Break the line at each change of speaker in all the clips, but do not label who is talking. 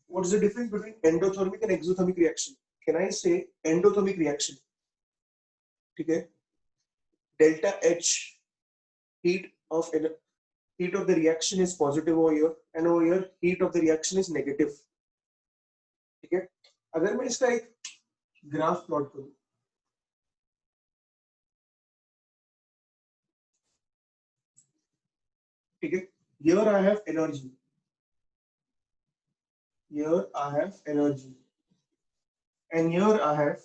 what is the difference between endothermic and exothermic reaction? Can I say endothermic reaction? Okay, delta H, heat of the reaction is positive over here, and over here heat of the reaction is negative. ठीक है, अगर मैं इसका एक graph plot करूं, ठीक है, here I have energy, here I have energy, and here I have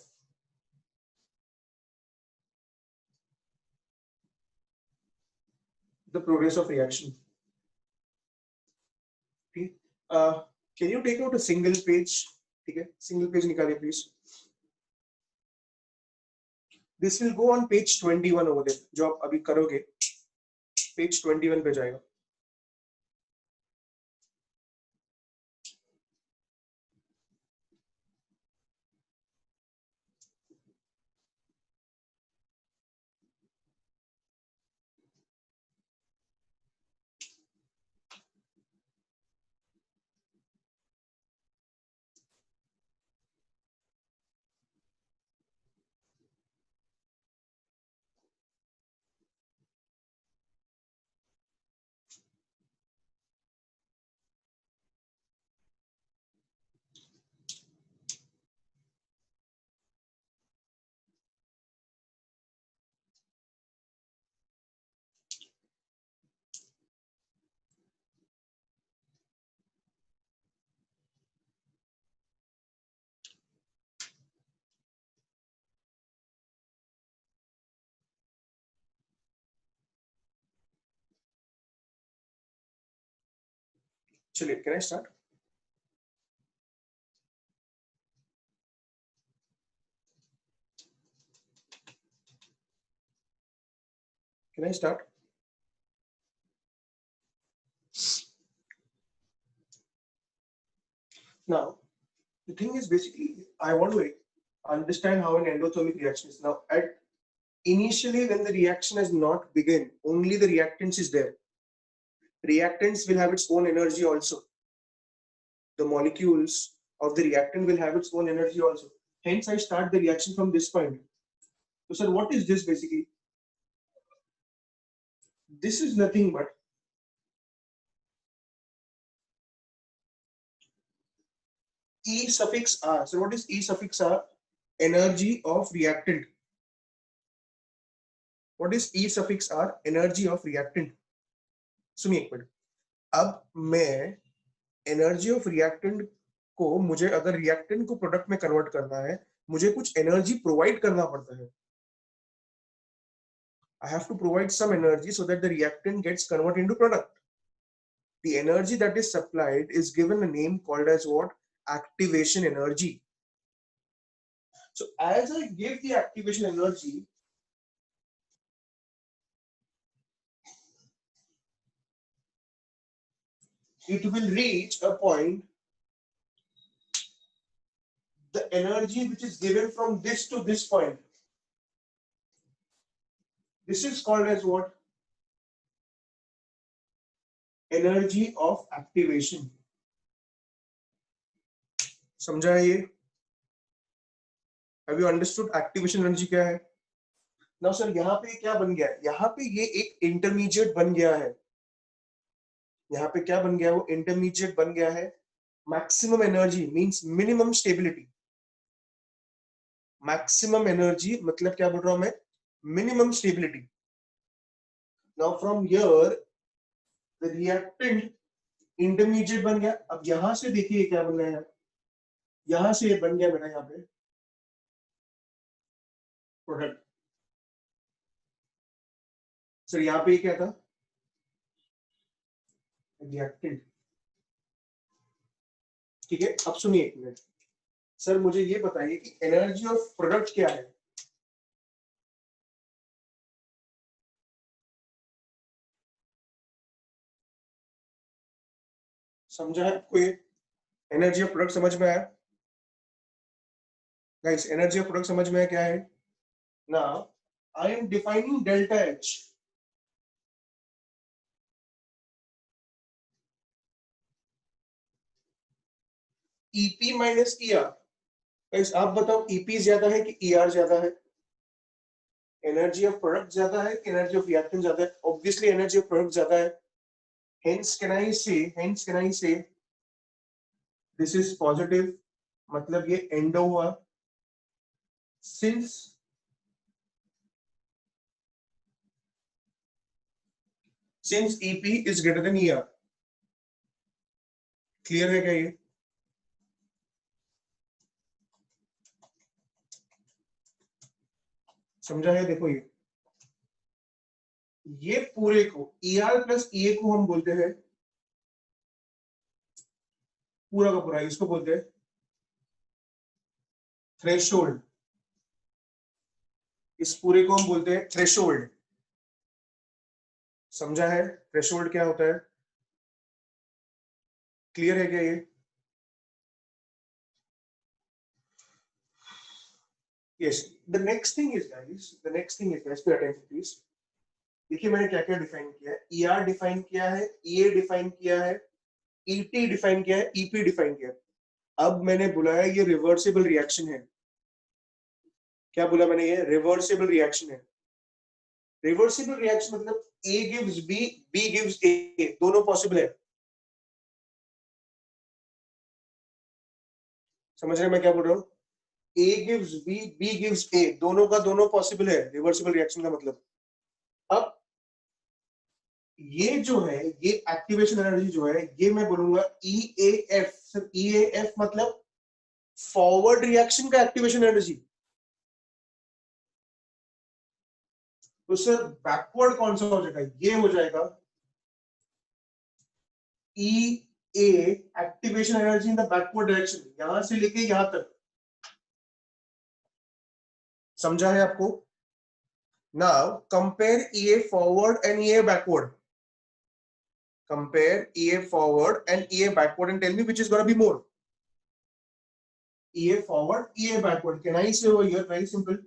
the progress of reaction. Okay, can you take out a single page? ठीक है, single page निकालिए please. This will go on page 21 over there. जो आप अभी करोगे, page 21 पे जाएगा. चलिए, can I start? Can I start? Now, the thing is basically, I want to understand how an endothermic reaction is. Now, at initially, when the reaction has not begun, only the reactants is there. Reactants will have its own energy also. The molecules of the reactant will have its own energy also. Hence, I start the reaction from this point. So, sir, what is this basically? This is nothing but E suffix R. So, what is E suffix R? Energy of reactant. What is E suffix R? Energy of reactant. सुनिए एक minute. अब मैं energy of reactant को, मुझे अगर reactant को product में convert करना है, मुझे कुछ एनर्जी प्रोवाइड करना पड़ता है. I have to provide some energy so that the reactant gets converted into product. The energy that is supplied is given a name called as what? Activation energy. So as I give the activation energy, it will reach a point, the energy which is given from this to this point, this is called as what? Energy of activation. समझा है ये? Have you understood activation energy क्या है? Now sir, यहाँ पे क्या बन गया है? यहाँ पे ये एक इंटरमीडिएट बन गया है. यहाँ पे क्या बन गया है? वो इंटरमीडिएट बन गया है. Maximum energy means minimum stability. Maximum energy मतलब क्या बोल रहा हूं मैं? Minimum stability. Now from here the reactant intermediate बन गया. अब यहां से देखिए क्या बन रहा है. यहां से ये बन गया मेरा यहाँ पे प्रोडक्ट. सर यहाँ पे क्या था? रिएक्टेंट. ठीक है, अब सुनिए एक मिनट. सर मुझे ये बताइए कि एनर्जी ऑफ प्रोडक्ट क्या है? समझा है आपको? ये एनर्जी ऑफ प्रोडक्ट समझ में आया? गाइस, एनर्जी ऑफ प्रोडक्ट समझ में आया क्या है? Now I am defining delta H. EP minus ER, आप बताओ EP ज्यादा है कि ER ज्यादा है? एनर्जी ऑफ प्रोडक्ट ज्यादा है कि एनर्जी ऑफ रिएक्टेंट ज्यादा है? ऑब्वियसली एनर्जी ऑफ प्रोडक्ट ज्यादा है. Hence can I say this is positive, मतलब ये एंडो हुआ. Since EP is greater than ER. Clear है क्या ये? समझा है? देखो ये पूरे को ER प्लस EA को हम बोलते हैं, पूरा का पूरा इसको बोलते हैं थ्रेशोल्ड. इस पूरे को हम बोलते हैं थ्रेशोल्ड. समझा है? थ्रेशोल्ड क्या होता है? क्लियर है क्या ये? Yes. The next thing is guys, pay attention please. देखिए मैंने क्या क्या डिफाइन किया है. ER डिफाइन किया है, EA डिफाइन किया है, ET डिफाइन किया है, EP डिफाइन किया है. अब मैंने बुलाया ये रिवर्सिबल रिएक्शन है. क्या बोला मैंने? ये रिवर्सिबल रिएक्शन है. रिवर्सिबल रिएक्शन मतलब A gives B, B gives A, दोनों पॉसिबल है. समझ रहे हैं मैं क्या बोल रहा हूँ? A gives B, B gives A, दोनों का दोनों पॉसिबल है. रिवर्सिबल रिएक्शन का मतलब. अब ये जो है, ये एक्टिवेशन एनर्जी जो है, ये मैं बोलूंगा EAF. सर EAF मतलब फॉरवर्ड रिएक्शन का एक्टिवेशन एनर्जी. तो सर बैकवर्ड कौन सा हो जाएगा? ये हो जाएगा EA activation energy in the backward direction, यहां से लेके यहां तक. समझा है आपको? Now compare EA forward and EA backward. Compare EA forward and EA backward and tell me which is going to be more. EA forward, EA backward. Can I say over here? Very simple.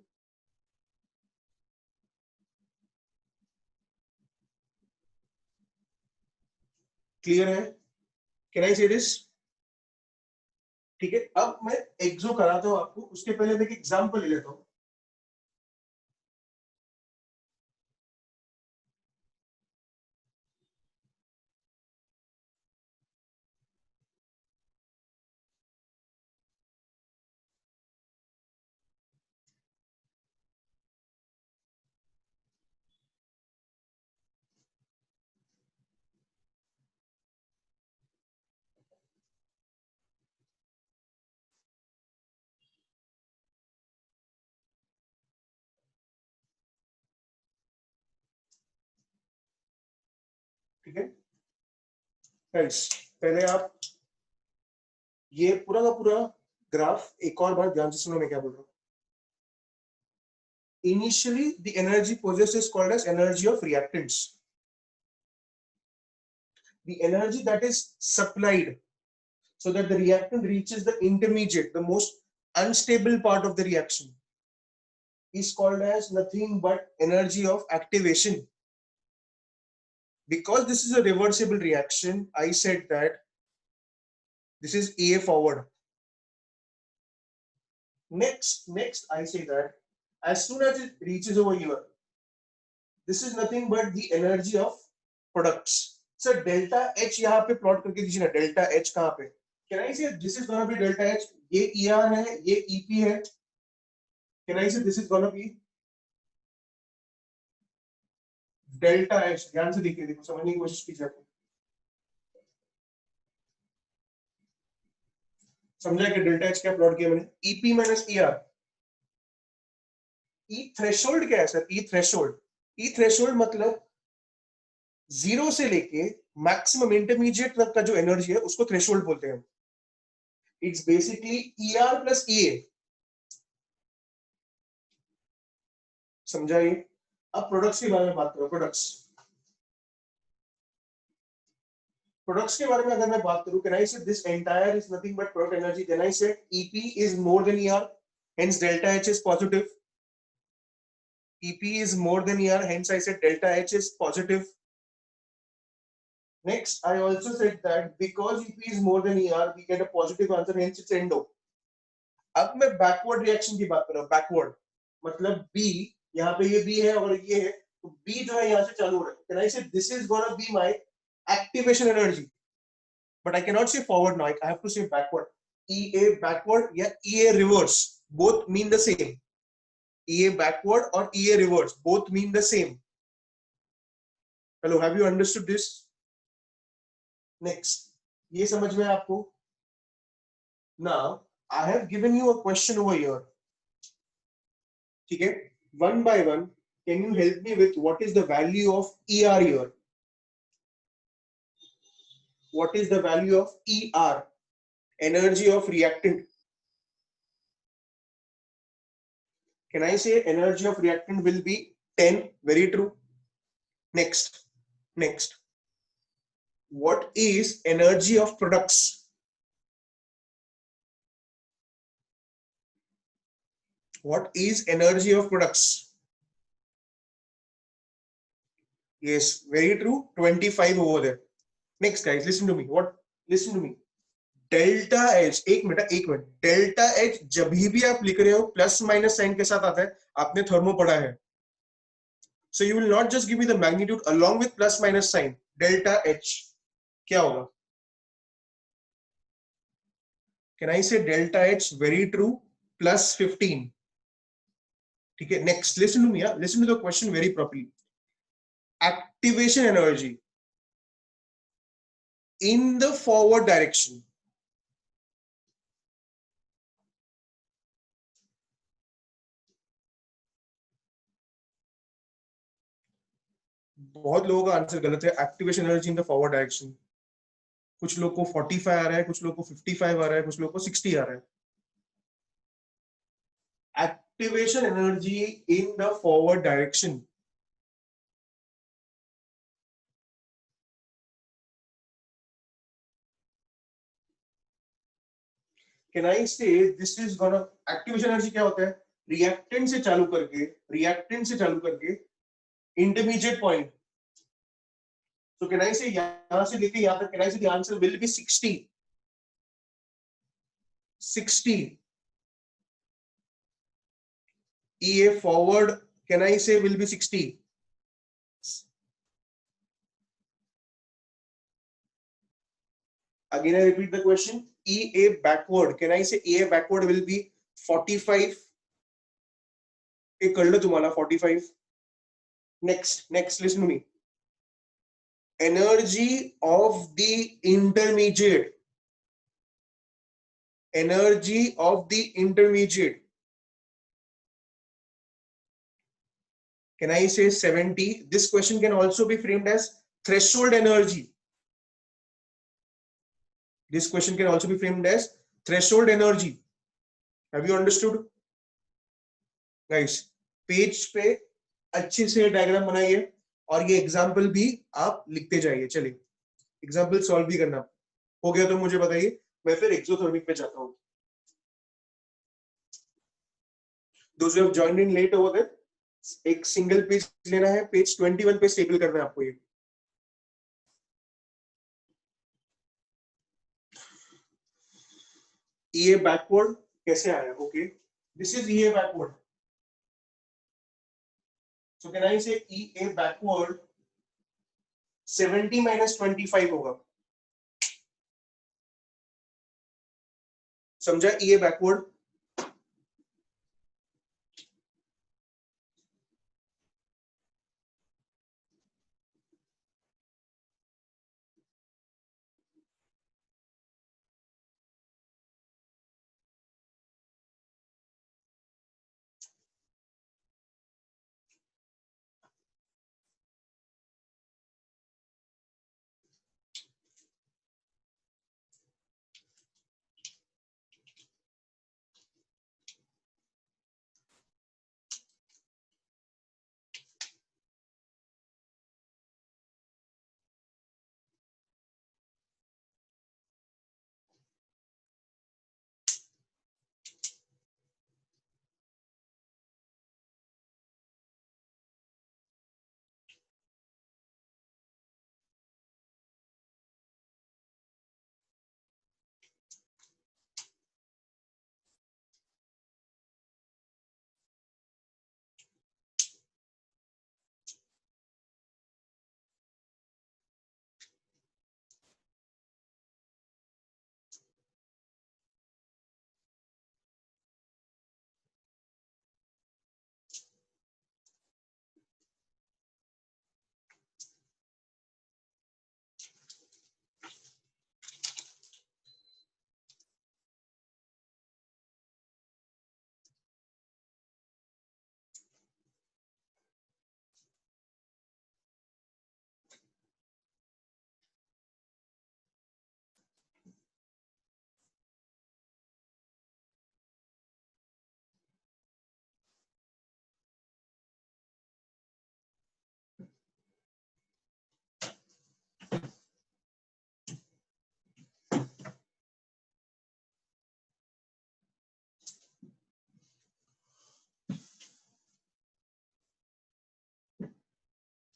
Clear है? Can I say this? ठीक है. अब मैं एक्सो कराता हूं आपको. उसके पहले मैं एक एग्जांपल ले लेता हूं. ठीक है गाइस, पहले आप ये पूरा का पूरा ग्राफ एक और बार ध्यान से सुनो मैं क्या बोल रहा हूं. Initially the energy possessed is called as energy of reactants. The energy that is supplied so that the reactant reaches the intermediate, the most unstable part of the reaction, is called as nothing but energy of activation. Because this is a reversible reaction, I said that this is EA forward. Next I say that as soon as it reaches over here, this is nothing but the energy of products. So delta H यहाँ पे plot करके दीजिए ना. delta H कहाँ पे? Can I say this is gonna be delta H? ये ER है, ये EP है. Can I say this is gonna be delta H? ध्यान से देखिए, देखो समझने की कोशिश कीजिए. आपको समझा कि डेल्टा एच क्या प्लॉट किया मैंने? EP minus ER. E threshold क्या है सर? E थ्रेशोल्ड मतलब जीरो से लेके मैक्सिमम इंटरमीडिएट तक का जो एनर्जी है उसको थ्रेशोल्ड बोलते हैं. It's basically ER plus EA. समझा ये? अब प्रोडक्ट्स के बारे में बात करो. प्रोडक्ट्स के बारे में अगर मैं बात करूं, can I say this entire is nothing but product energy. Then I say EP is more than ER, hence delta H is positive. EP is more than ER, hence I said delta H is positive. Next, I also said that because EP is more than ER, we get a positive answer, hence it's endo. अब मैं backward reaction की बात कर रहा हूँ. Backward मतलब B, यहाँ पे ये B है और ये है, तो B जो है यहाँ से चालू हो रहा है. Can I say this is gonna be my activation energy? But I cannot say forward now. I have to say backward. EA backward या EA reverse, both mean the same. EA backward or EA reverse, both mean the same. Hello, have you understood this? Next, ये समझ में आपको? Now, I have given you a question over here. ठीक है? One by one, can you help me with what is the value of ER here? What is the value of ER? Energy of reactant. Can I say energy of reactant will be 10? Very true. Next. What is energy of products? What is energy of products? Yes, very true. 25 over there. Next, guys, listen to me. Listen to me. Delta H, एक minute, delta H जब भी आप लिख रहे हो plus minus sign के साथ आता है, आपने थर्मो पढ़ा है. So you will not just give me the magnitude along with plus minus sign. Delta H क्या होगा? Can I say delta H? Very true, plus 15. ठीक है. Next, listen to me, listen to the question very properly. Activation energy in the forward direction. बहुत लोगों का answer गलत है. Activation energy in the forward direction. कुछ लोग को 45 आ रहा है, कुछ लोग को 55 आ रहा है, कुछ लोग को 60 आ रहा है. Activation energy in the forward direction. Can I say this is gonna, activation energy क्या होता है? रिएक्टेंट से चालू करके intermediate point. So can I say यहाँ से लेके यहाँ तक, can I say the answer will be 60? 60. EA forward, can I say will be 60? Again, I repeat the question. EA backward, can I say EA backward will be 45? एक कर लो तुम्हारा 45. Next, listen to me. Energy of the intermediate. Energy of the intermediate. Can I say 70? This question can also be framed as threshold energy. This question can also be framed as threshold energy. Have you understood? Guys, page पे अच्छे से diagram बनाइए और ये example भी आप लिखते जाइए. चलिए, एग्जाम्पल सॉल्व भी करना. हो गया तो मुझे बताइए, मैं फिर एक्सोथर्मिक पे जाता हूँ. Those who have joined in late over there, एक सिंगल पेज लेना है, पेज 21 पे स्टेबल करना है आपको. ये EA backward कैसे आया? Okay, this is EA backward. So can I say EA backward 70 minus 25 होगा? समझा? EA backward.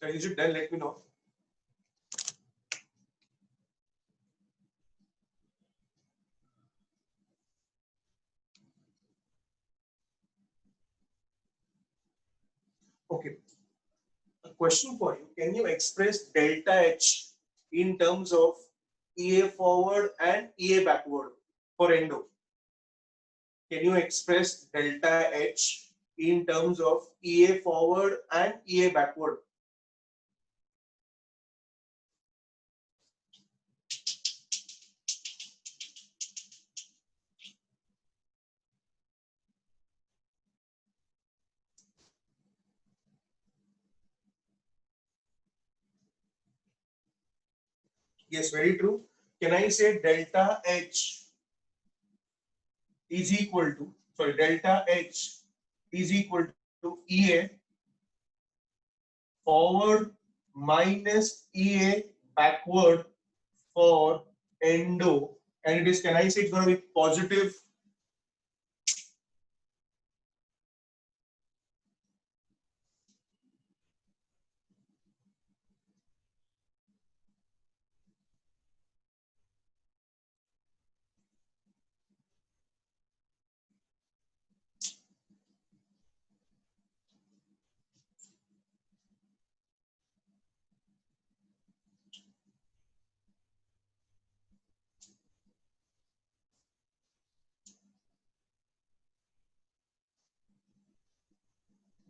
So is it done? Let me know. Okay. A question for you. Can you express delta H in terms of EA forward and EA backward for endo? Can you express delta H in terms of EA forward and EA backward? Yes, very true. Can I say delta H is equal to, sorry, delta H is equal to EA forward minus EA backward for endo, and it is, can I say it's going to be positive?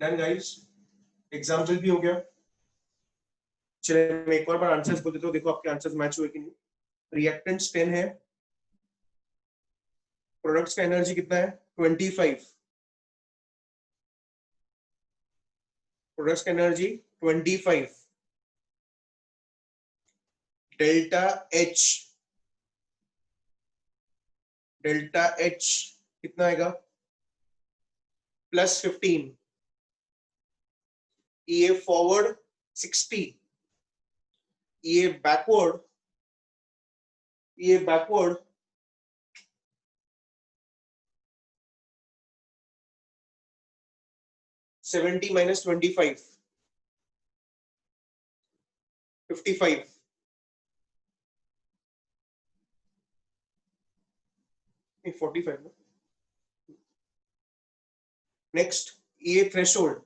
Done guys, example भी हो गया। चलिए मैं एक और बार answers बोल देता हूँ, देखो आपके आंसर्स मैच हुए कि नहीं। रिएक्टेंट्स 10 है, प्रोडक्ट्स का एनर्जी कितना है 25, प्रोडक्ट्स का एनर्जी 25, डेल्टा एच कितना आएगा +15, EA forward 60, EA backward 70 minus 25, 55, नहीं 45 ना। नेक्स्ट EA थ्रेशोल्ड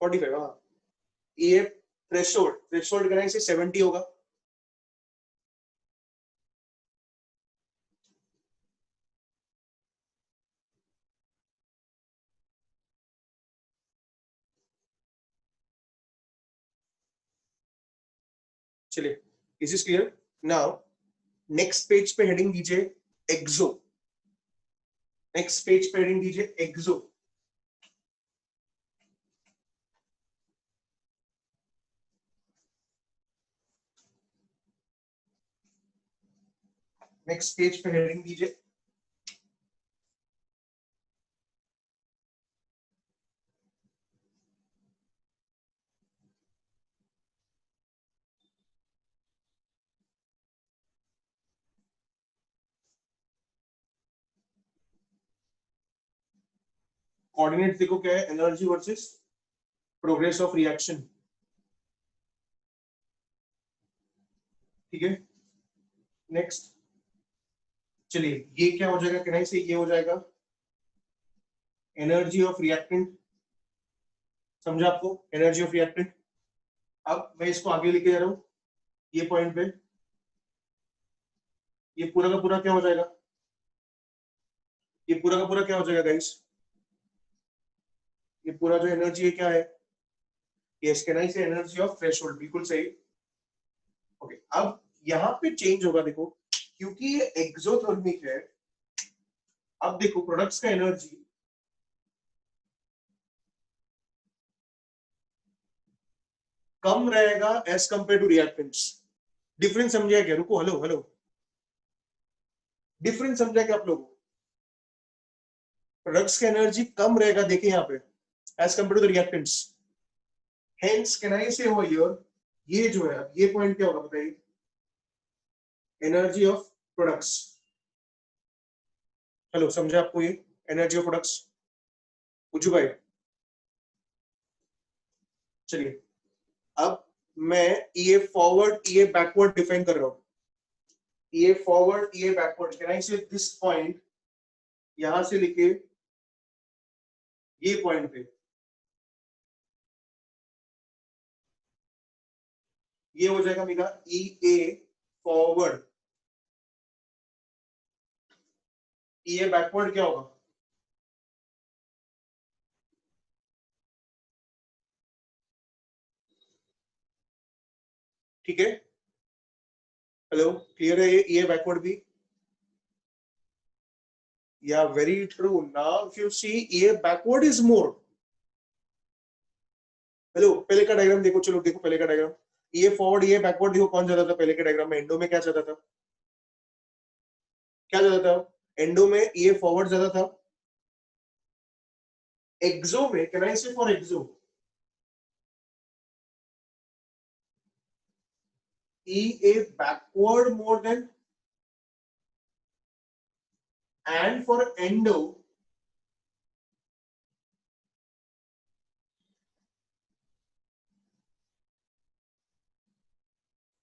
45, हाँ EA थ्रेशोल्ड करने से 70 होगा। चलिए, is is clear now. Next page पे हेडिंग दीजिए एक्सो, नेक्स्ट पेज पे हेडिंग दीजिए एक्सो। नेक्स्ट पेज पे हेडिंग दीजिए कोऑर्डिनेट। देखो क्या है, energy versus progress of reaction, ठीक है। नेक्स्ट चलिए, ये क्या हो जाएगा, कहना से ये हो जाएगा एनर्जी ऑफ रिएक्टेंट, समझा आपको, एनर्जी ऑफ रिएक्टेंट। अब मैं इसको आगे लेके जा रहा हूं, ये पॉइंट पे ये पूरा का पूरा क्या हो जाएगा, ये पूरा का पूरा क्या हो जाएगा गाइस, ये पूरा जो एनर्जी है क्या है, यस कैन आई से एनर्जी ऑफ थ्रेशोल्ड, बिल्कुल सही। ओके, अब यहाँ पे चेंज होगा, देखो क्योंकि ये एक्सोथर्मिक है। अब देखो प्रोडक्ट्स का एनर्जी कम रहेगा as compare to reactants. Difference समझा क्या, रुको, हेलो हेलो, डिफरेंस समझा क्या आप लोग, प्रोडक्ट्स का एनर्जी कम रहेगा, देखिए यहाँ पे as compare to the reactants. Hence can I say over here, ये जो है ये पॉइंट क्या होगा बताइए, एनर्जी ऑफ प्रोडक्ट्स। हेलो, समझा आपको ये एनर्जी ऑफ प्रोडक्ट्स, उजू भाई चलिए अब मैं ये फॉरवर्ड ये बैकवर्ड डिफाइन कर रहा हूं, ये फॉरवर्ड ये backward, can I say this point यहां से लिखे ये पॉइंट पे, ये हो जाएगा मेरा ई ए फॉरवर्ड, ये बैकवर्ड क्या होगा, ठीक है, हेलो क्लियर है, ये बैकवर्ड भी, या very true, now if you see ये बैकवर्ड इज मोर, हेलो पहले का डायग्राम देखो, चलो देखो पहले का डायग्राम, ये फॉरवर्ड ये बैकवर्ड देखो कौन ज्यादा था पहले के डायग्राम में, एंडो में क्या ज्यादा था, क्या ज्यादा था, एंडो में ये फॉरवर्ड ज्यादा था, एक्सो में can I say for exo E A backward more than, and for endo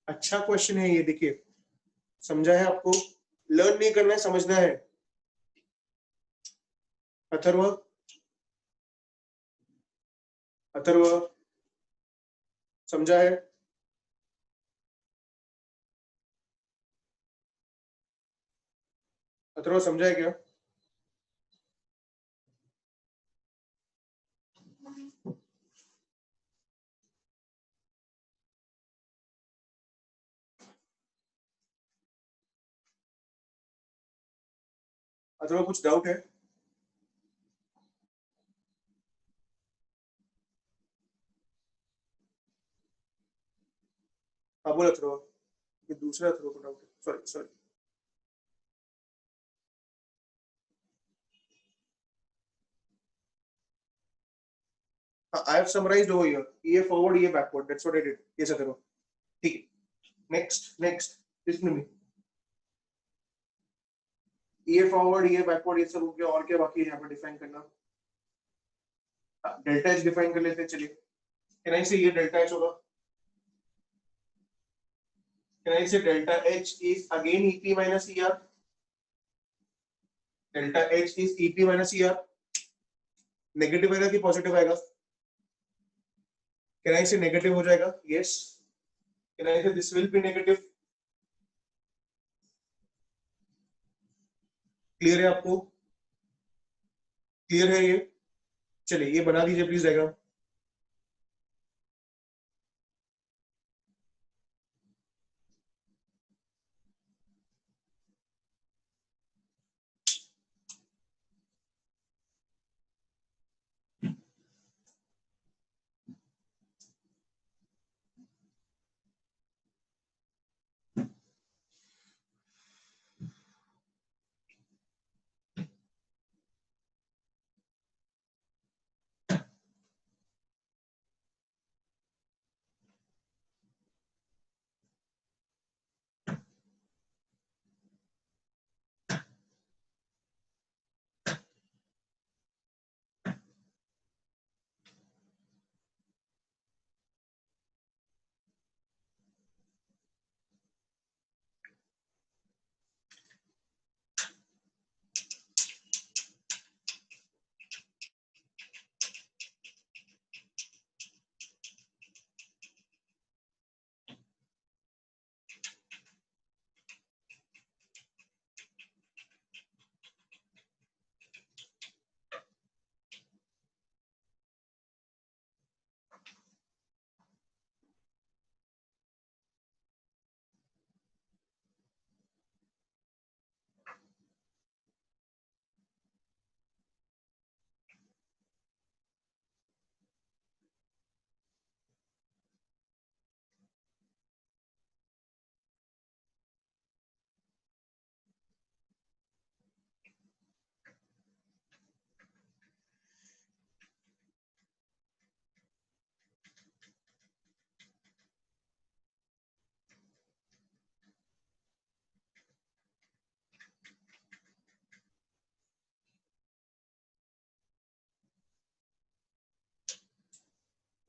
अच्छा क्वेश्चन है ये, देखिए समझा है आपको, लर्न नहीं करना है समझना है, अथर्व अथर्व समझा है, अथर्व समझा है क्या, अथर्व कुछ डाउट है, हाँ बोल अथर्व, ये दूसरा अथर्व को डाउट है, sorry sorry, I have summarized over here. ये forward, ये backward. That's what I did. ये सब करो. ठीक है. Next. Listen to me. ये forward, ये backward, ये सब हो गया, और क्या बाकी है यहाँ पर डिफाइन करना? डेल्टा एच डिफाइन कर लेते हैं, चलिए. Can I say ये डेल्टा एच होगा? Can I say delta H is again EP minus ER? Delta H is EP minus ER. Negative आएगा कि पॉजिटिव आएगा? Can I say नेगेटिव हो जाएगा? Yes. Can I say this will be negative? Clear है आपको? Clear है ये? चलिए ये बना दीजिए प्लीज डायग्राम.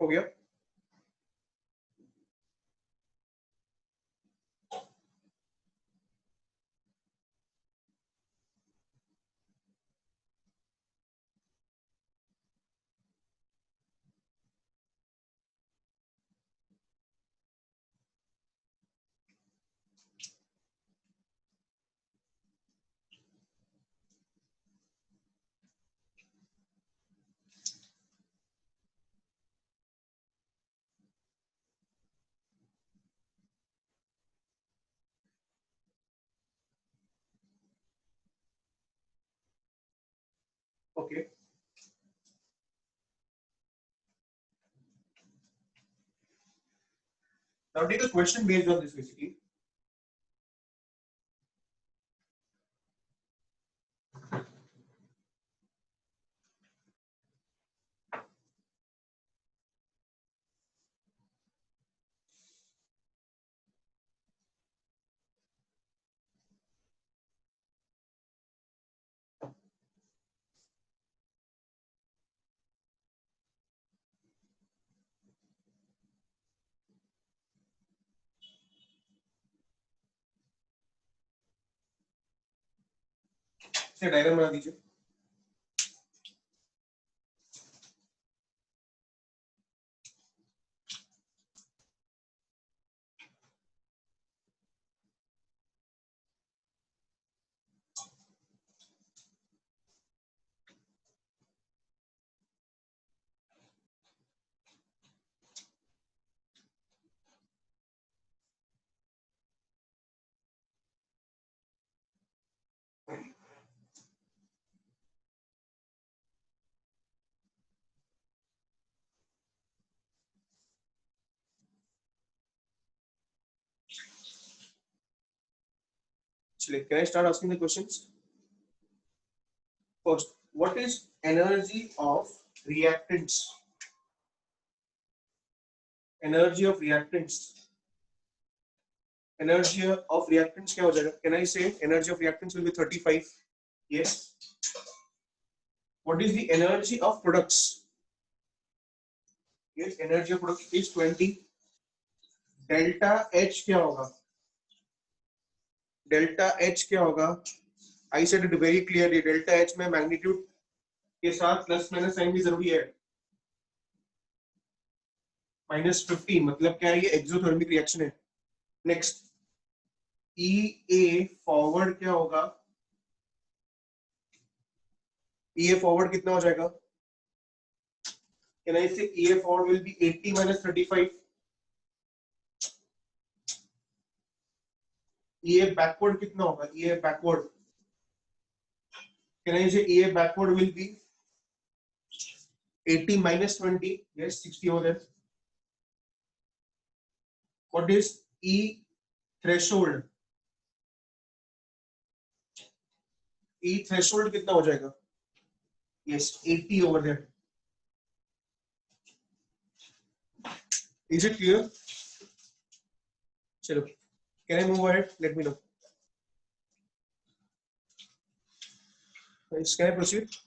हो गया. Okay. Now take a question based on this basically. से डायग्राम बना दीजिए. Can I start asking the questions? First, what is energy of reactants? Energy of reactants. Energy of reactants क्या हो जाएगा? Can I say energy of reactants will be 35? Yes. What is the energy of products? Yes, energy of products is 20. Delta H क्या होगा? Delta H क्या होगा? I said it very clearly. Delta H में magnitude के साथ plus minus sign भी जरूरी है. -15 मतलब क्या है? ये एक्सोथर्मिक रिएक्शन है. नेक्स्ट ई ए फॉरवर्ड क्या होगा? ई ए फॉरवर्ड कितना हो जाएगा? Can I say E A forward will be 80 - 35. E A backward कितना होगा? E A backward can I say E A backward will be 80 - 20. Yes, 60 over there. What is E threshold? E threshold कितना हो जाएगा? Yes, 80 over there. Is it clear? चलो, can I move ahead? Let me know. Yes, can I proceed?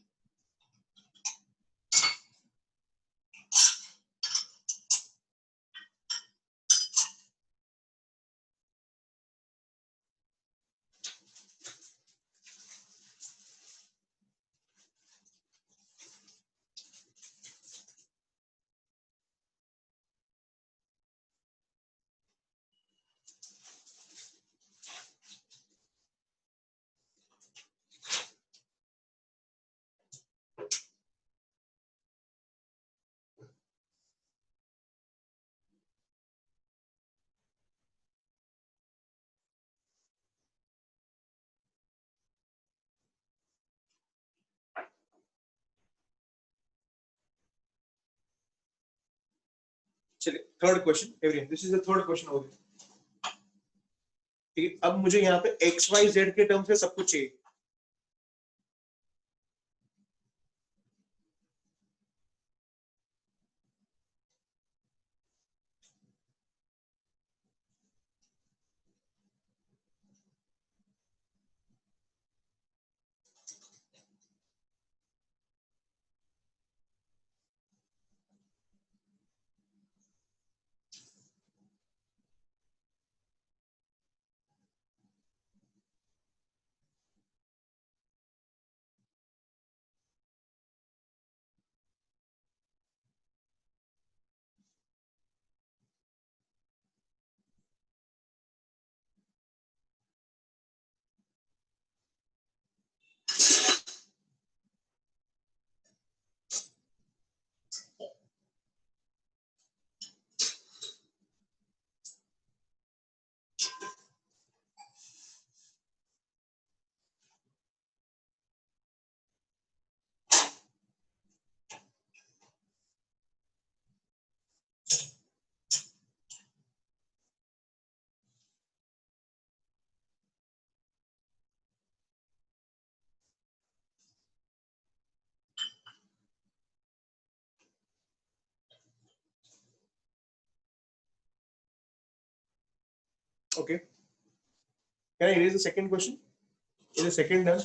चलिए, third question. Everyone, this is the third question हो गया. ठीक है, अब मुझे यहाँ पे एक्स वाई जेड के टर्म्स में सब कुछ चाहिए. Okay. Can I erase the second question? Is the second done?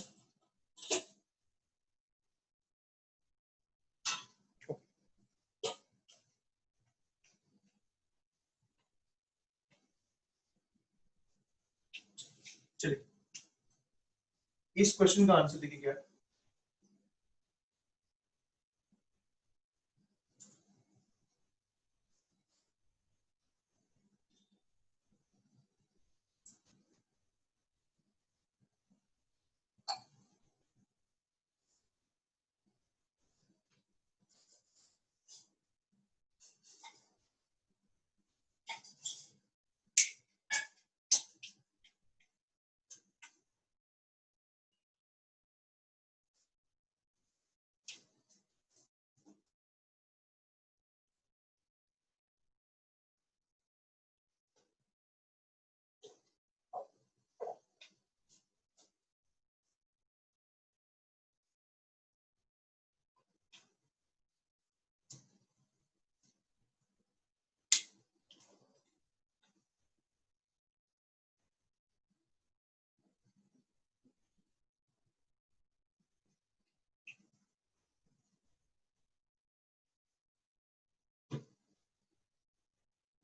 चलिए इस क्वेश्चन का आंसर देखिए क्या है.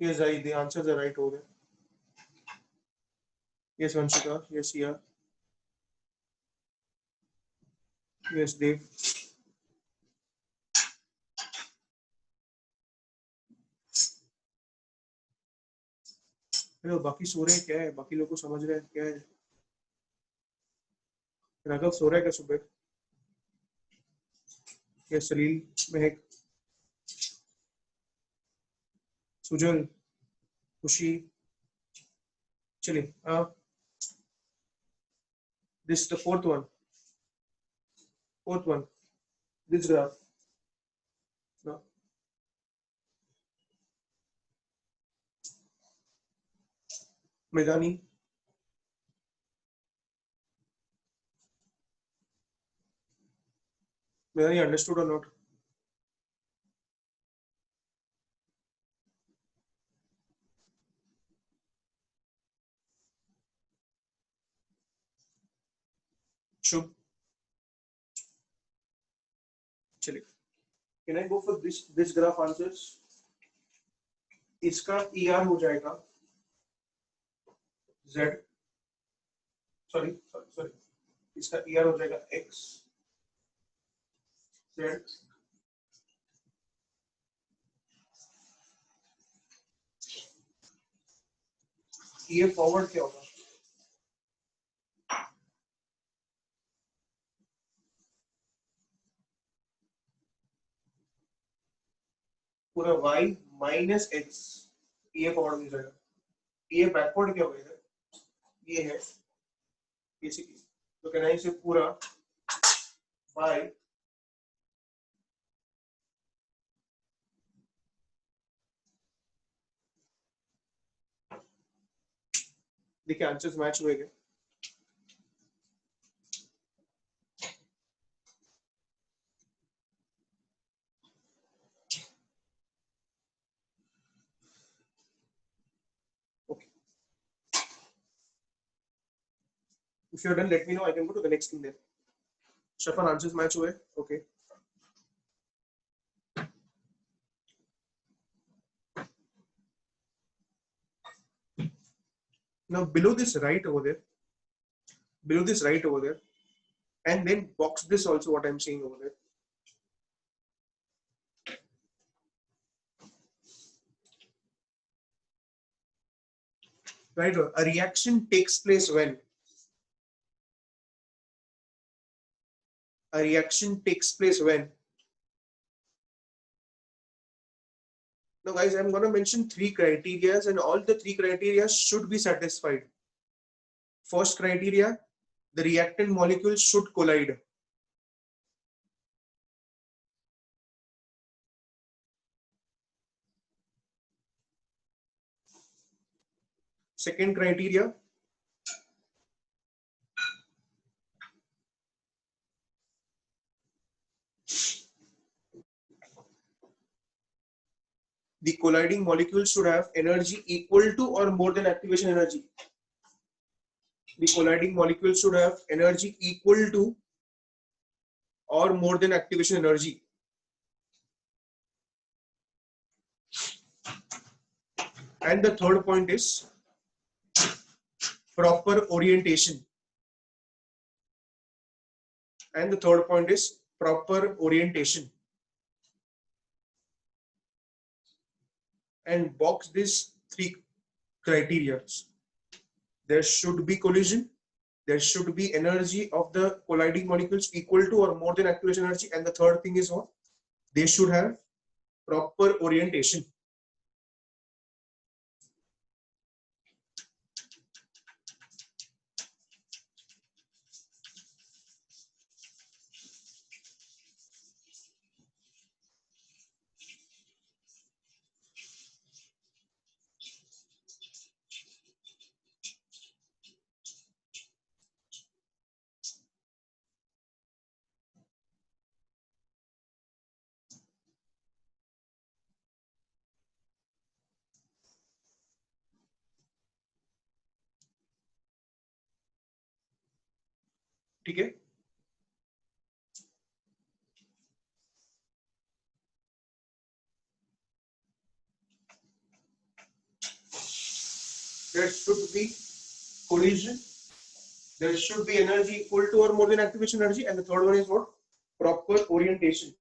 Yes, the answers are right over there. Yes, Vanshika. Yes, yeah. Yes, Dave. Hello बाकी सो रहे हैं क्या है? बाकी लोग को समझ रहे हैं क्या है? राघव सो रहा है क्या सुबह? यस सलील, महक, सुजल, खुशी. चलिए this the fourth one. Fourth one. This graph. No. Megani. Megani understood or not? Shubh. चलिए. Can I go for this graph answers? इसका ER हो जाएगा Z. sorry. इसका ER हो जाएगा X Z. ये फॉरवर्ड क्या होगा? पूरा y माइनस x. ये फॉरवर्ड मिल जाएगा. ये बैकवर्ड क्या होगा? ये है बेसिकली. तो कहना है इसे पूरा y देखिए आंसर्स मैच हुए क्या? Okay. If you're done, let me know. I can go to the next thing then. Shafan, answers match हुए? Okay. Now below this right over there, and then box this also what I'm saying over there. Right, a reaction takes place when? A reaction takes place when? Now guys, I'm going to mention 3 criteria and all the 3 criteria should be satisfied. First criteria, the reactant molecules should collide. Second criteria, the colliding molecules should have energy equal to or more than activation energy. The colliding molecules should have energy equal to or more than activation energy. And the third point is proper orientation. And the third point is proper orientation. And box these three criteria. There should be collision, there should be energy of the colliding molecules equal to or more than activation energy, and the third thing is what? They should have proper orientation. ठीक है? There should be collision, there should be energy equal to or more than activation energy, and the third one is what? Proper orientation.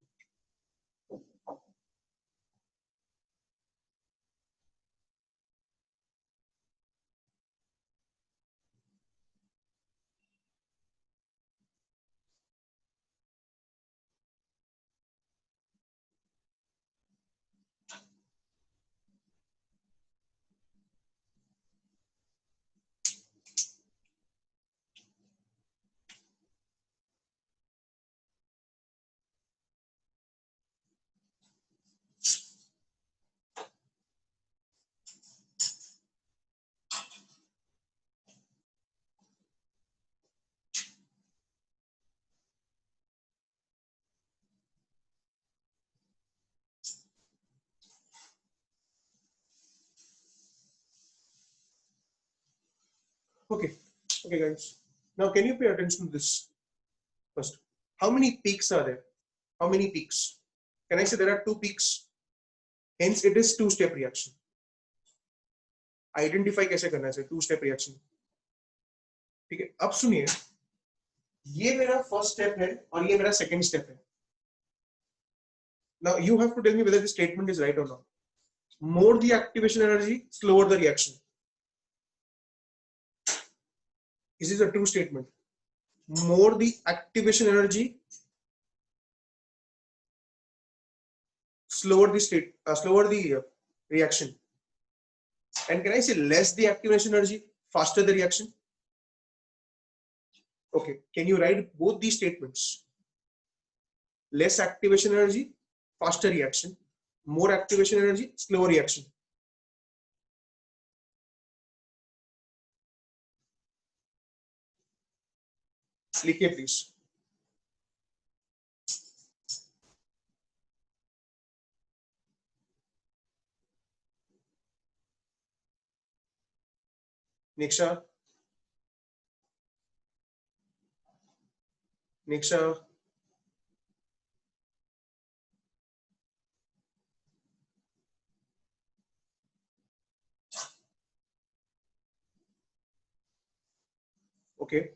Okay, okay, guys. Now, can you pay attention to this first? How many peaks are there? How many peaks? Can I say there are two peaks? Hence, it is two-step reaction. Identify कैसे करना है two-step reaction? ठीक है? अब सुनिए, ये मेरा first step है और ये मेरा second step है. Now, you have to tell me whether this statement is right or not. More the activation energy, slower the reaction. This is a true statement. More the activation energy, slower the reaction. And can I say less the activation energy, faster the reaction? Okay, can you write both these statements? Less activation energy, faster reaction. More activation energy, slower reaction. लिखिए please. Niksha. Niksha. Okay.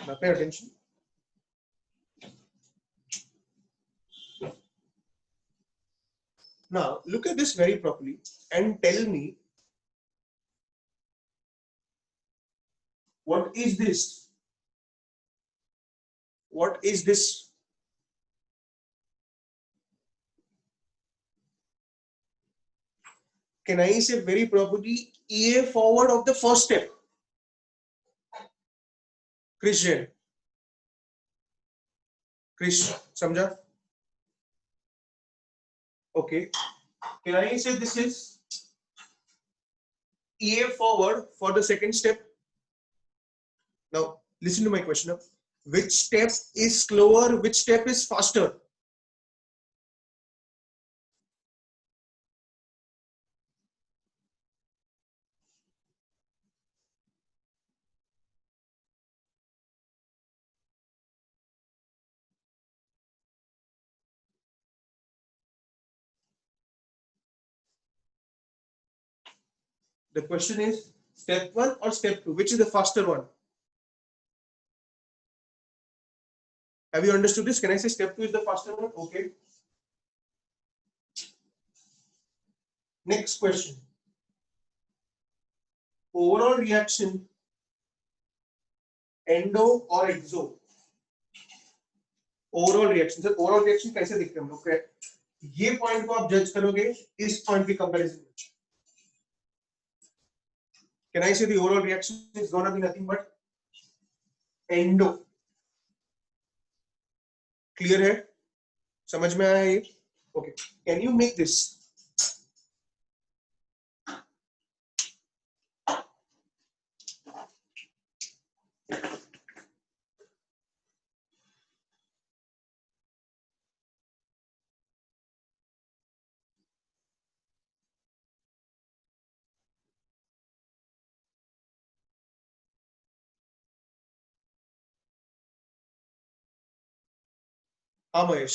Now pay attention. Now look at this very properly and tell me, what is this? What is this? Can I say very properly EA forward of the first step? Christian. Krish, समझा? Okay. Can I say this is EA forward for the second step? Now, Listen to my question now. Which step is slower? Which step is faster? The question is step 1 or step 2? Which is the faster one? Have you understood this? Can I say step 2 is the faster one? Okay. Next question. Overall reaction, endo or exo? Overall reaction sir, overall reaction कैसे दिखते हैं हम लोग के? ये point को आप जज करोगे इस पॉइंट की कंपैरिजन में. कैन आई से the overall reaction is gonna be nothing but endo. Clear है? समझ में आया ये? Okay. Can you make this? हाँ महेश.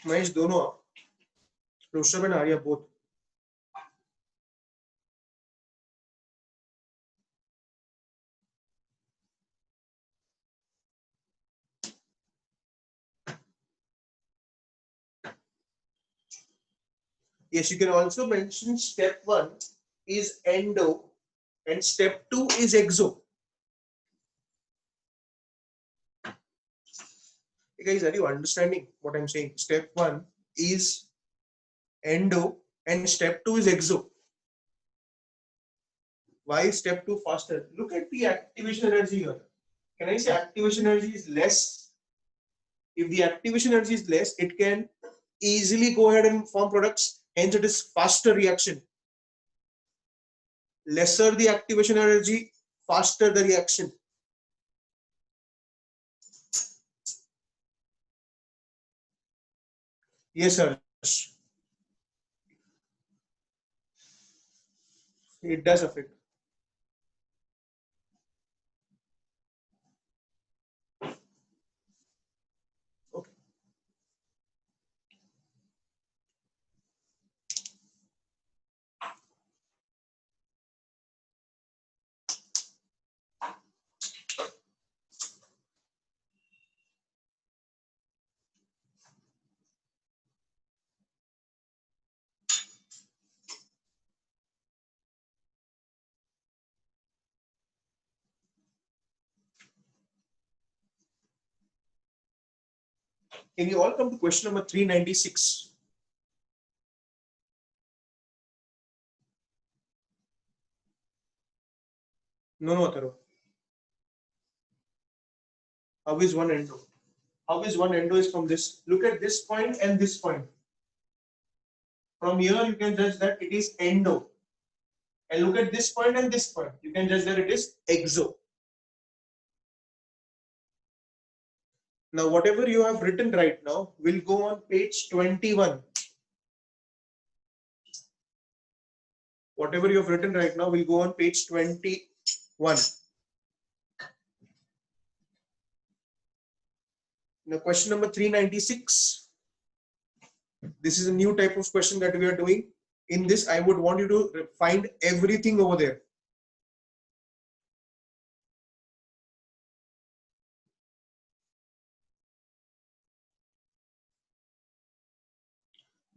महेश दोनों आप, रोस्टर में Arya both. Yes, you can also mention step 1 is endo and step 2 is exo. Hey guys, are you understanding what I'm saying? Step 1 is endo and step 2 is exo. Why is step 2 faster? Look at the activation energy here. Can I say activation energy is less? If the activation energy is less, it can easily go ahead and form products. Hence, it is faster reaction. Lesser the activation energy, faster the reaction. Yes, sir. It does affect. Okay. Can you all come to question number 396? No, Ataro. How is one endo? How is one endo is from this? Look at this point and this point. From here, you can judge that it is endo. And look at this point and this point. You can judge that it is exo. Now, whatever you have written right now will go on page 21. Whatever you have written right now will go on page 21. Now, question number 396. This is a new type of question that we are doing. In this, I would want you to find everything over there.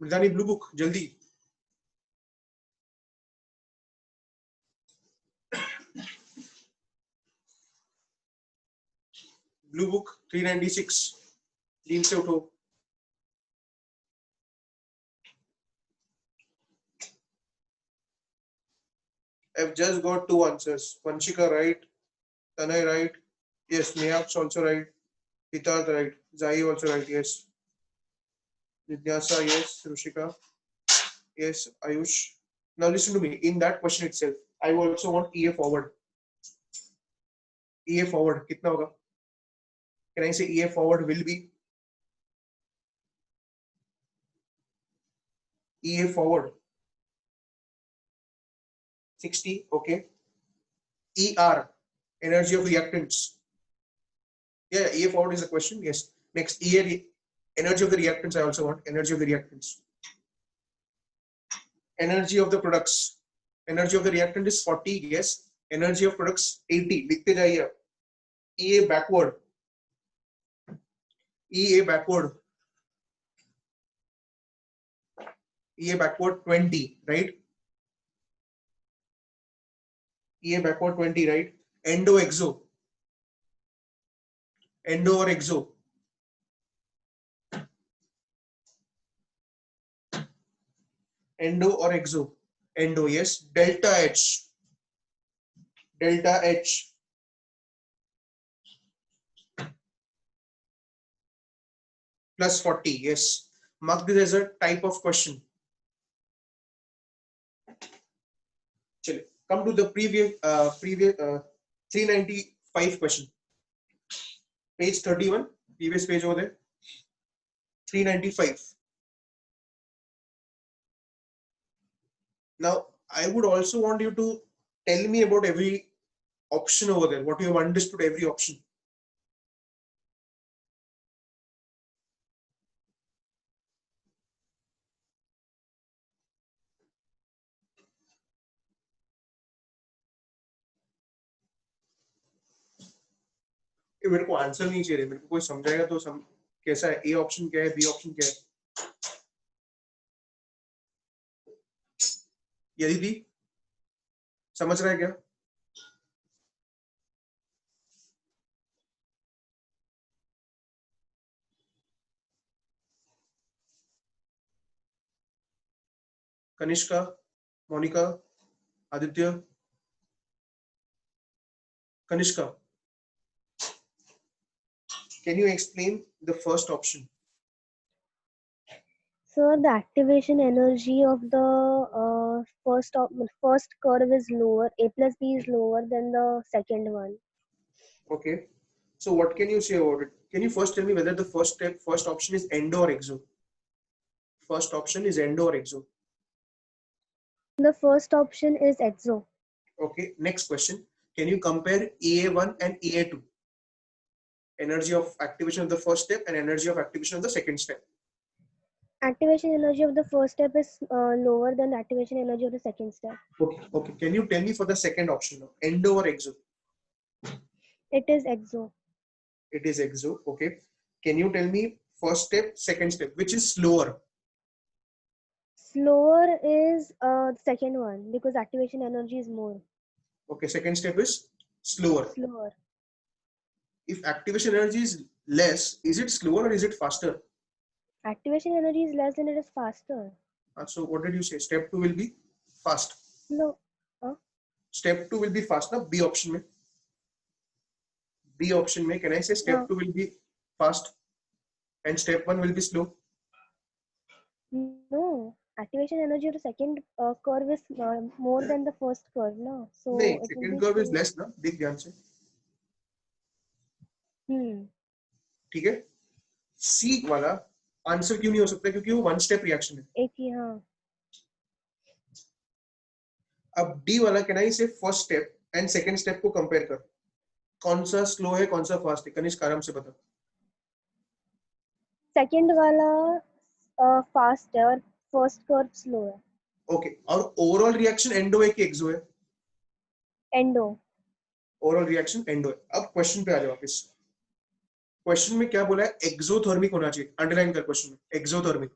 Mridani, blue book, jaldi. Blue book 396. नींद से उठो. I've just got 2 answers. Vanshika right, Tanay right, yes. Miyak's also right, Hitarth right, Zai also right, yes. Jigyasa yes, Rushika yes, Ayush. Now listen to me. In that question itself, I also want EA forward. EA forward कितना होगा? Can I say EA forward will be EA forward 60, okay. ER, energy of reactants. Yeah, EA forward is a question. Yes. Next, EA, energy of the reactants. I also want energy of the reactants. Energy of the products. Energy of the reactant is 40. Yes. Energy of products 80. लिखते जाइए. EA backward. EA backward. EA backward 20, right? EA backward 20, right? Endo exo. Endo or exo. Endo or exo. Endo, yes. Delta H. Delta H. Plus 40, yes. Mark this as a type of question. Chale. Come to the previous 395 question. Page 31, previous page over there. 395. Now, I would also want you to tell me about every option over there, what you have understood every option. मेरे को answer नहीं चाहिए, मेरे को कोई समझाएगा तो कैसा है, ए ऑप्शन क्या है, बी ऑप्शन क्या है. यदि समझ रहा है क्या? Kanishka, Monika, Aditya. Kanishka, can you explain the first option?
Sir, the activation energy of the first curve is lower. A plus B is lower than the second one.
Okay. So what can you say about it? Can you first tell me whether the first option is endo or exo? First option is endo or exo?
The first option is exo.
Okay. Next question. Can you compare EA1 and EA2? Energy of activation of the first step and energy of activation of the second step.
Activation energy of the first step is lower than the activation energy of the second step.
Okay. Okay. Can you tell me for the second option now, endo or exo?
It is exo.
It is exo. Okay. Can you tell me first step, second step, which is slower?
Slower is second one because activation energy is more.
Okay. Second step is slower.
Slower.
If activation energy is less, is it slower or is it faster?
Activation energy is less than it is faster.
So what did you say? Step 2 will be fast.
No.
Step 2 will be fast. Now B option mein. B option mein, can I say step 2 will be fast and step 1 will be slow?
No. Activation energy of the second curve is more than the first curve. No. So
नहीं,
it
second
will be
curve is
slow.
less ना, देख ध्यान से. ठीक है. C वाला answer क्यों नहीं हो सकता? क्योंकि वो वन स्टेप रिएक्शन है.
एक ही हाँ.
अब D वाला can I say first step and second step को कंपेयर कर. कौन सा स्लो है, कौन सा फास्ट है? कनिष्क आराम से बता.
सेकंड वाला फास्ट है और फर्स्ट कर्व स्लो है.
ओके. और ओवरऑल रिएक्शन एंडो है कि एक्सो है?
एंडो.
ओवरऑल रिएक्शन एंडो है. अब क्वेश्चन पे आ जाओ वापस. क्वेश्चन में क्या बोला है? एक्सोथर्मिक होना चाहिए. अंडरलाइन कर क्वेश्चन में, एक्सोथर्मिक.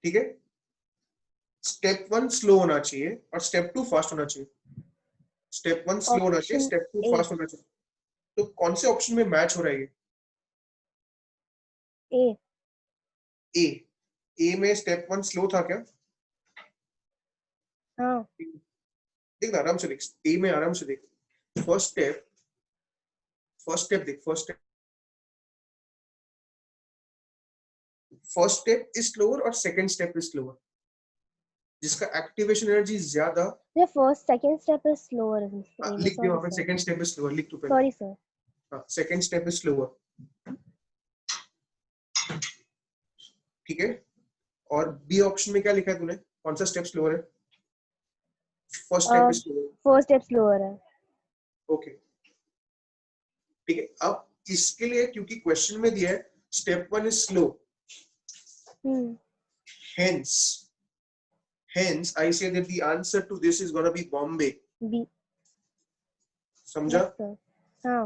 ठीक है. स्टेप 1 स्लो होना चाहिए और स्टेप 2 फास्ट होना चाहिए. स्टेप 1 स्लो होना चाहिए, स्टेप 2 फास्ट होना चाहिए. तो कौन से ऑप्शन में मैच हो रहा है ये? ए. ए में स्टेप 1 स्लो था क्या?
हाँ
देख ना आराम से देख, ए में आराम से देख, फर्स्ट स्टेप देख, फर्स्ट स्टेप इज स्लोअर और सेकंड स्टेप इज स्लोअर, जिसका एक्टिवेशन एनर्जी ज्यादा।
the first second step is slower in
लिख दे
sorry
वहां पे,
sir
second step is slower, लिख तू पहले।
sorry sir
हाँ, सेकंड स्टेप इज स्लोअर, ठीक है। और बी ऑप्शन में क्या लिखा है तूने, कौन सा स्टेप स्लोअर है? First step is slower,
first step slower है
ओके, ठीक है। अब इसके लिए क्योंकि क्वेश्चन में दिया है step 1 is slow, hence I say that the answer to this is gonna be Bombay.
B
समझा?
yes sir हाँ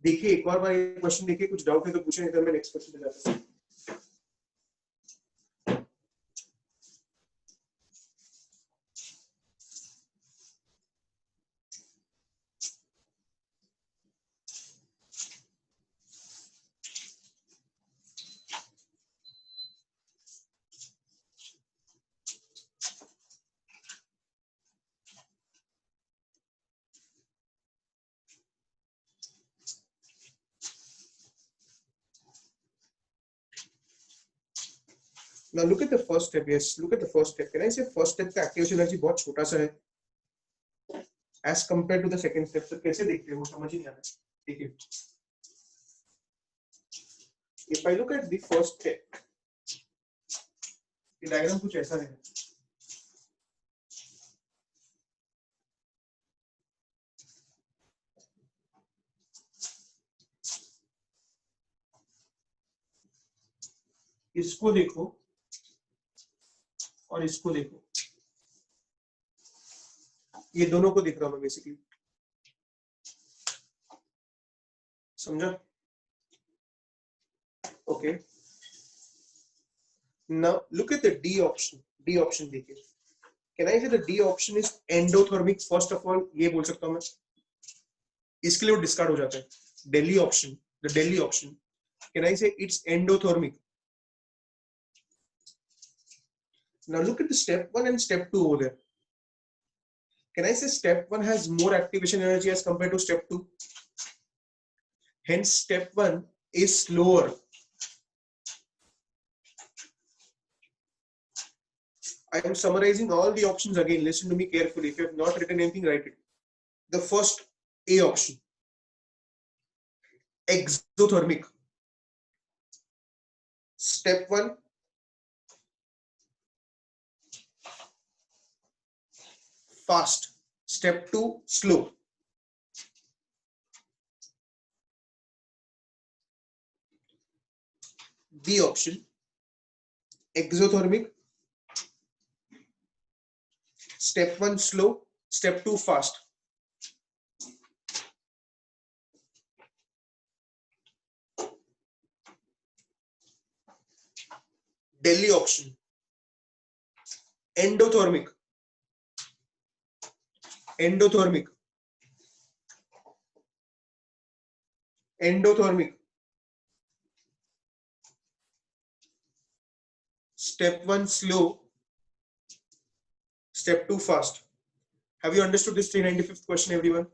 देखिए एक और बार ये क्वेश्चन देखिए, कुछ डाउट है तो पूछे, नहीं तो मैं नेक्स्ट क्वेश्चन पे जाता हूं। Now look at the first step. Yes, look at the first step. Can I say first step का एक्टिवेशन एनर्जी बहुत छोटा सा है as compared to the second step? तो कैसे देखते हो, वो समझ ही नहीं आ रहा है। देखिए, if I look at the first step, ये डायग्राम कुछ ऐसा है। इसको देखो और इसको देखो, ये दोनों को दिख रहा हूं मैं बेसिकली, समझा? Okay, now look at the D option. D option देखिए, can I say the D option is endothermic? First of all ये बोल सकता हूं मैं, इसके लिए वो डिस्कार्ड हो जाता है। Delhi option, the Delhi option, can I say it's endothermic? Now look at the step 1 and step 2 over there. Can I say step 1 has more activation energy as compared to step 2? Hence step 1 is slower. I am summarizing all the options again. Listen to me carefully. If you have not written anything, write it. The first A option, exothermic. Step 1, fast. Step 2, slow. B option, exothermic. Step 1, slow. Step 2, fast. Delhi option, endothermic. Endothermic. Endothermic. Step 1, slow. Step 2, fast. Have you understood this 395th question, everyone?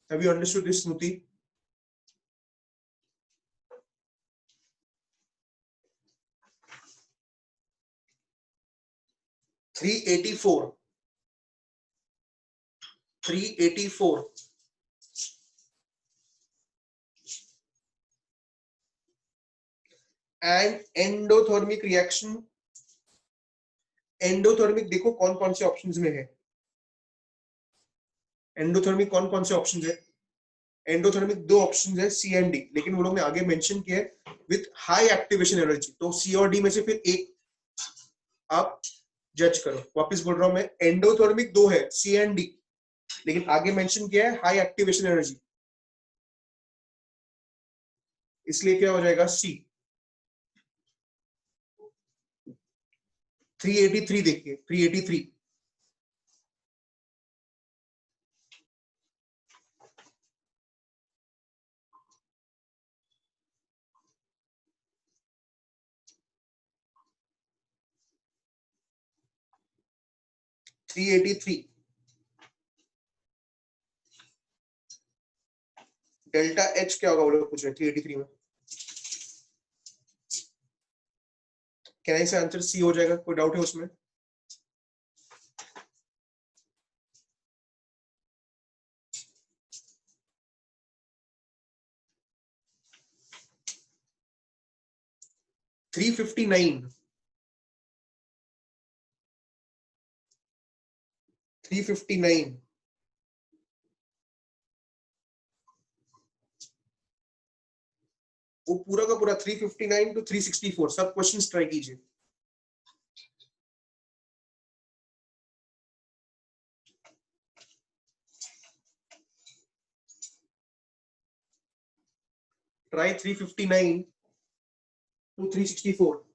Have you understood this, Smriti? $384. And endothermic reaction. Endothermic देखो कौन कौन से options में है। Endothermic कौन कौन से options है? एंडोथर्मिक दो ऑप्शंस है, सी एंड डी, लेकिन वो लोग ने आगे मेंशन किया है विथ हाई एक्टिवेशन एनर्जी, तो सी और डी में से फिर एक आप जज करो। वापस बोल रहा हूं मैं, एंडोथर्मिक दो है, सी एंड डी, लेकिन आगे मेंशन किया है हाई एक्टिवेशन एनर्जी, इसलिए क्या हो जाएगा? सी। 383 देखिए, 383, 383 डेल्टा एच क्या होगा वो लोग पूछ रहे हैं 383 में। क्या इसका आंसर सी हो जाएगा? कोई डाउट है उसमें? थ्री 359 वो पूरा का पूरा 359 टू 364 सब क्वेश्चंस ट्राई कीजिए। Try 359 to 364